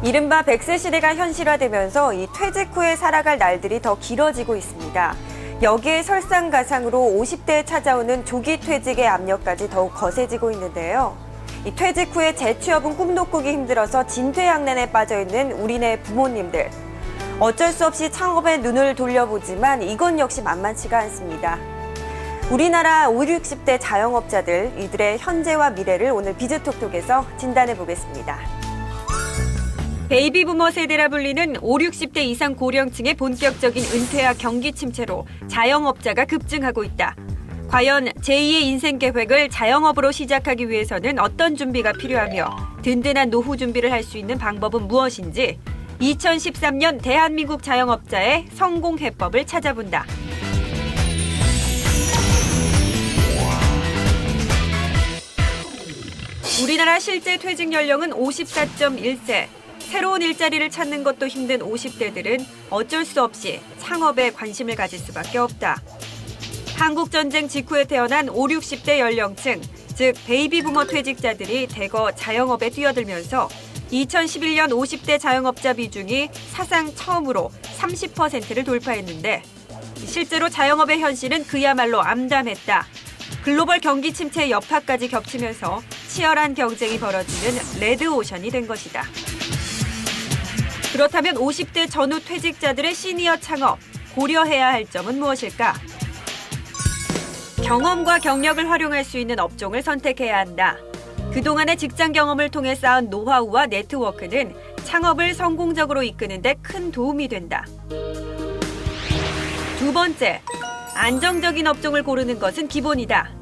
이른바 100세 시대가 현실화되면서 이 퇴직 후에 살아갈 날들이 더 길어지고 있습니다. 여기에 설상가상으로 50대에 찾아오는 조기 퇴직의 압력까지 더욱 거세지고 있는데요. 이 퇴직 후에 재취업은 꿈도 꾸기 힘들어서 진퇴양난에 빠져 있는 우리네 부모님들. 어쩔 수 없이 창업에 눈을 돌려보지만 이건 역시 만만치가 않습니다. 우리나라 50, 60대 자영업자들, 이들의 현재와 미래를 오늘 비즈톡톡에서 진단해 보겠습니다. 베이비부머 세대라 불리는 50, 60대 이상 고령층의 본격적인 은퇴와 경기 침체로 자영업자가 급증하고 있다. 과연 제2의 인생 계획을 자영업으로 시작하기 위해서는 어떤 준비가 필요하며 든든한 노후 준비를 할 수 있는 방법은 무엇인지 2013년 대한민국 자영업자의 성공 해법을 찾아본다. 우리나라 실제 퇴직 연령은 54.1세. 새로운 일자리를 찾는 것도 힘든 50대들은 어쩔 수 없이 창업에 관심을 가질 수밖에 없다. 한국전쟁 직후에 태어난 50, 60대 연령층, 즉 베이비부머 퇴직자들이 대거 자영업에 뛰어들면서 2011년 50대 자영업자 비중이 사상 처음으로 30%를 돌파했는데 실제로 자영업의 현실은 그야말로 암담했다. 글로벌 경기 침체의 여파까지 겹치면서 치열한 경쟁이 벌어지는 레드오션이 된 것이다. 그렇다면 50대 전후 퇴직자들의 시니어 창업, 고려해야 할 점은 무엇일까? 경험과 경력을 활용할 수 있는 업종을 선택해야 한다. 그동안의 직장 경험을 통해 쌓은 노하우와 네트워크는 창업을 성공적으로 이끄는 데 큰 도움이 된다. 두 번째, 안정적인 업종을 고르는 것은 기본이다.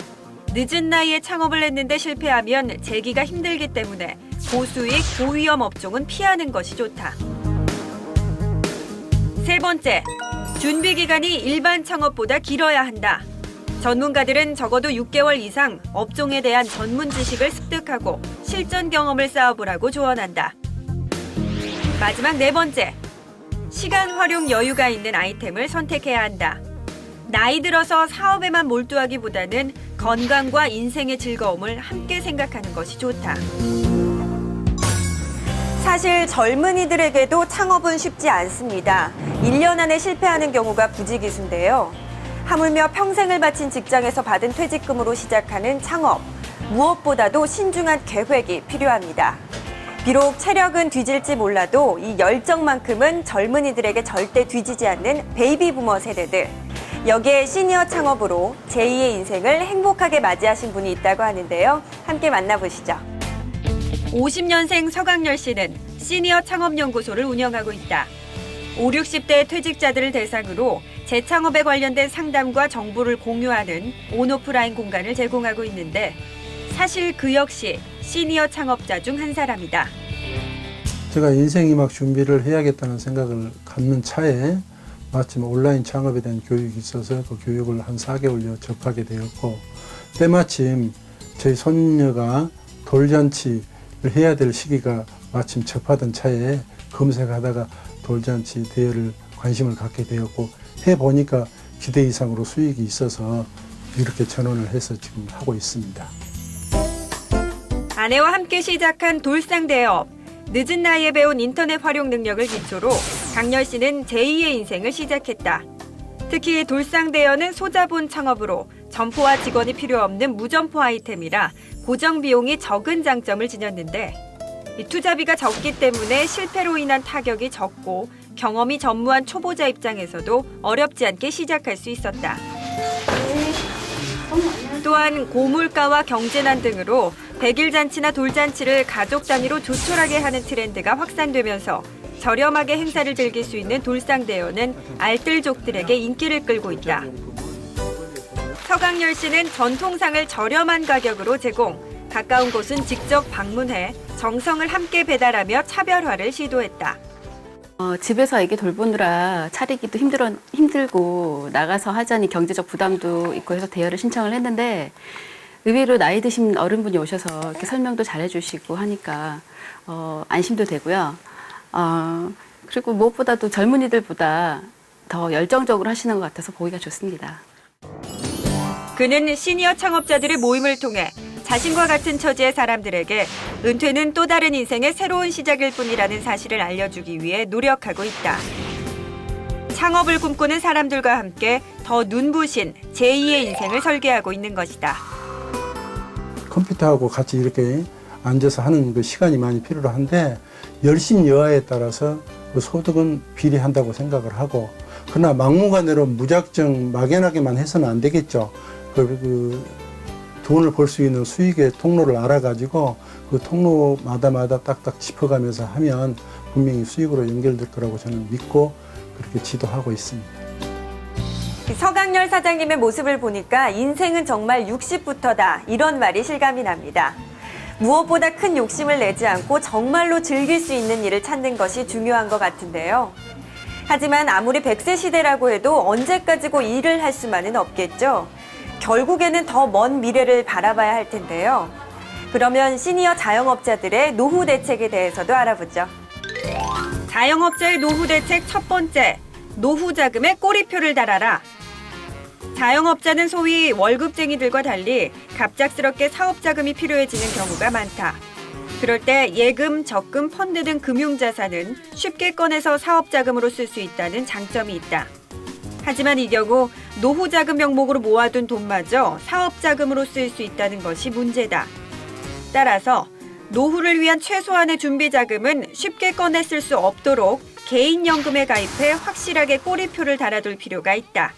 늦은 나이에 창업을 했는데 실패하면 재기가 힘들기 때문에 고수익, 고위험 업종은 피하는 것이 좋다. 세 번째, 준비 기간이 일반 창업보다 길어야 한다. 전문가들은 적어도 6개월 이상 업종에 대한 전문 지식을 습득하고 실전 경험을 쌓아보라고 조언한다. 마지막 네 번째, 시간 활용 여유가 있는 아이템을 선택해야 한다. 나이 들어서 사업에만 몰두하기보다는 건강과 인생의 즐거움을 함께 생각하는 것이 좋다. 사실 젊은이들에게도 창업은 쉽지 않습니다. 1년 안에 실패하는 경우가 부지기수인데요. 하물며 평생을 바친 직장에서 받은 퇴직금으로 시작하는 창업. 무엇보다도 신중한 계획이 필요합니다. 비록 체력은 뒤질지 몰라도 이 열정만큼은 젊은이들에게 절대 뒤지지 않는 베이비부머 세대들. 여기에 시니어 창업으로 제2의 인생을 행복하게 맞이하신 분이 있다고 하는데요. 함께 만나보시죠. 50년생 서강렬 씨는 시니어 창업연구소를 운영하고 있다. 50, 60대 퇴직자들을 대상으로 재창업에 관련된 상담과 정보를 공유하는 온오프라인 공간을 제공하고 있는데 사실 그 역시 시니어 창업자 중 한 사람이다. 제가 인생이 막 준비를 해야겠다는 생각을 갖는 차에 마침 온라인 창업에 대한 교육이 있어서 그 교육을 한 4개월여 접하게 되었고 때마침 저희 손녀가 돌잔치를 해야 될 시기가 마침 접하던 차에 검색하다가 돌잔치 대여를 관심을 갖게 되었고 해보니까 기대 이상으로 수익이 있어서 이렇게 전원을 해서 지금 하고 있습니다. 아내와 함께 시작한 돌상 대업. 늦은 나이에 배운 인터넷 활용 능력을 기초로 강렬 씨는 제2의 인생을 시작했다. 특히 돌상 대여는 소자본 창업으로 점포와 직원이 필요 없는 무점포 아이템이라 고정 비용이 적은 장점을 지녔는데 이 투자비가 적기 때문에 실패로 인한 타격이 적고 경험이 전무한 초보자 입장에서도 어렵지 않게 시작할 수 있었다. 또한 고물가와 경제난 등으로 백일잔치나 돌잔치를 가족 단위로 조촐하게 하는 트렌드가 확산되면서 저렴하게 행사를 즐길 수 있는 돌상대여는 알뜰족들에게 인기를 끌고 있다. 서강렬 씨는 전통상을 저렴한 가격으로 제공, 가까운 곳은 직접 방문해 정성을 함께 배달하며 차별화를 시도했다. 집에서 애기 돌보느라 차리기도 힘들고 나가서 하자니 경제적 부담도 있고 해서 대여를 신청을 했는데 의외로 나이 드신 어른분이 오셔서 이렇게 설명도 잘해주시고 하니까 안심도 되고요. 그리고 무엇보다도 젊은이들보다 더 열정적으로 하시는 것 같아서 보기가 좋습니다. 그는 시니어 창업자들의 모임을 통해 자신과 같은 처지의 사람들에게 은퇴는 또 다른 인생의 새로운 시작일 뿐이라는 사실을 알려주기 위해 노력하고 있다. 창업을 꿈꾸는 사람들과 함께 더 눈부신 제2의 인생을 설계하고 있는 것이다. 컴퓨터하고 같이 이렇게 앉아서 하는 그 시간이 많이 필요한데 열심 여하에 따라서 그 소득은 비례한다고 생각을 하고, 그러나 막무가내로 무작정 막연하게만 해서는 안 되겠죠. 그 돈을 벌 수 있는 수익의 통로를 알아가지고 그 통로마다 딱딱 짚어가면서 하면 분명히 수익으로 연결될 거라고 저는 믿고 그렇게 지도하고 있습니다. 서강렬 사장님의 모습을 보니까 인생은 정말 60부터다, 이런 말이 실감이 납니다. 무엇보다 큰 욕심을 내지 않고 정말로 즐길 수 있는 일을 찾는 것이 중요한 것 같은데요. 하지만 아무리 100세 시대라고 해도 언제까지고 일을 할 수만은 없겠죠. 결국에는 더 먼 미래를 바라봐야 할 텐데요. 그러면 시니어 자영업자들의 노후 대책에 대해서도 알아보죠. 자영업자의 노후 대책 첫 번째, 노후 자금에 꼬리표를 달아라. 자영업자는 소위 월급쟁이들과 달리 갑작스럽게 사업 자금이 필요해지는 경우가 많다. 그럴 때 예금, 적금, 펀드 등 금융자산은 쉽게 꺼내서 사업 자금으로 쓸 수 있다는 장점이 있다. 하지만 이 경우 노후 자금 명목으로 모아둔 돈마저 사업 자금으로 쓸 수 있다는 것이 문제다. 따라서 노후를 위한 최소한의 준비 자금은 쉽게 꺼내 쓸 수 없도록 개인연금에 가입해 확실하게 꼬리표를 달아둘 필요가 있다.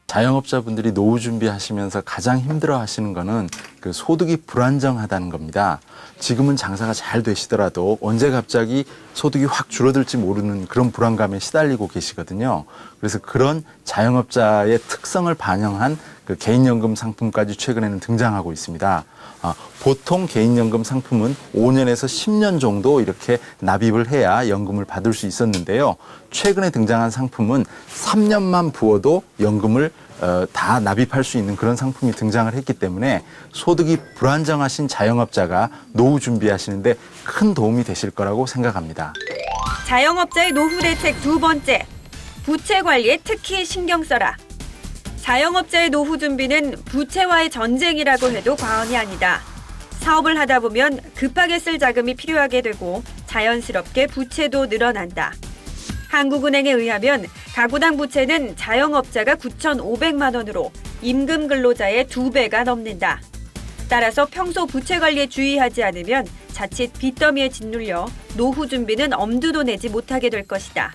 자영업자분들이 노후 준비하시면서 가장 힘들어 하시는 거는 그 소득이 불안정하다는 겁니다. 지금은 장사가 잘 되시더라도 언제 갑자기 소득이 확 줄어들지 모르는 그런 불안감에 시달리고 계시거든요. 그래서 그런 자영업자의 특성을 반영한 그 개인연금 상품까지 최근에는 등장하고 있습니다. 보통 개인연금 상품은 5년에서 10년 정도 이렇게 납입을 해야 연금을 받을 수 있었는데요. 최근에 등장한 상품은 3년만 부어도 연금을 다 납입할 수 있는 그런 상품이 등장을 했기 때문에 소득이 불안정하신 자영업자가 노후 준비하시는데 큰 도움이 되실 거라고 생각합니다. 자영업자의 노후 대책 두 번째, 부채 관리에 특히 신경 써라. 자영업자의 노후 준비는 부채와의 전쟁이라고 해도 과언이 아니다. 사업을 하다 보면 급하게 쓸 자금이 필요하게 되고 자연스럽게 부채도 늘어난다. 한국은행에 의하면 가구당 부채는 자영업자가 9,500만 원으로 임금 근로자의 2배가 넘는다. 따라서 평소 부채 관리에 주의하지 않으면 자칫 빚더미에 짓눌려 노후 준비는 엄두도 내지 못하게 될 것이다.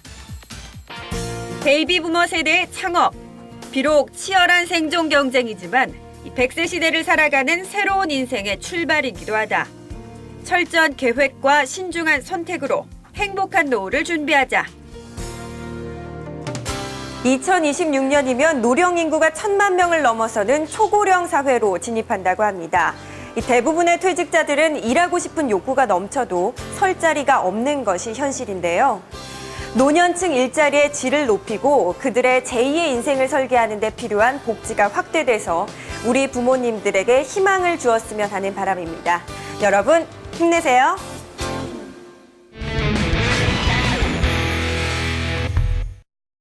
베이비 부머 세대의 창업. 비록 치열한 생존 경쟁이지만 100세 시대를 살아가는 새로운 인생의 출발이기도 하다. 철저한 계획과 신중한 선택으로 행복한 노후를 준비하자. 2026년이면 노령 인구가 1,000만 명을 넘어서는 초고령 사회로 진입한다고 합니다. 대부분의 퇴직자들은 일하고 싶은 욕구가 넘쳐도 설 자리가 없는 것이 현실인데요. 노년층 일자리의 질을 높이고 그들의 제2의 인생을 설계하는 데 필요한 복지가 확대돼서 우리 부모님들에게 희망을 주었으면 하는 바람입니다. 여러분, 힘내세요.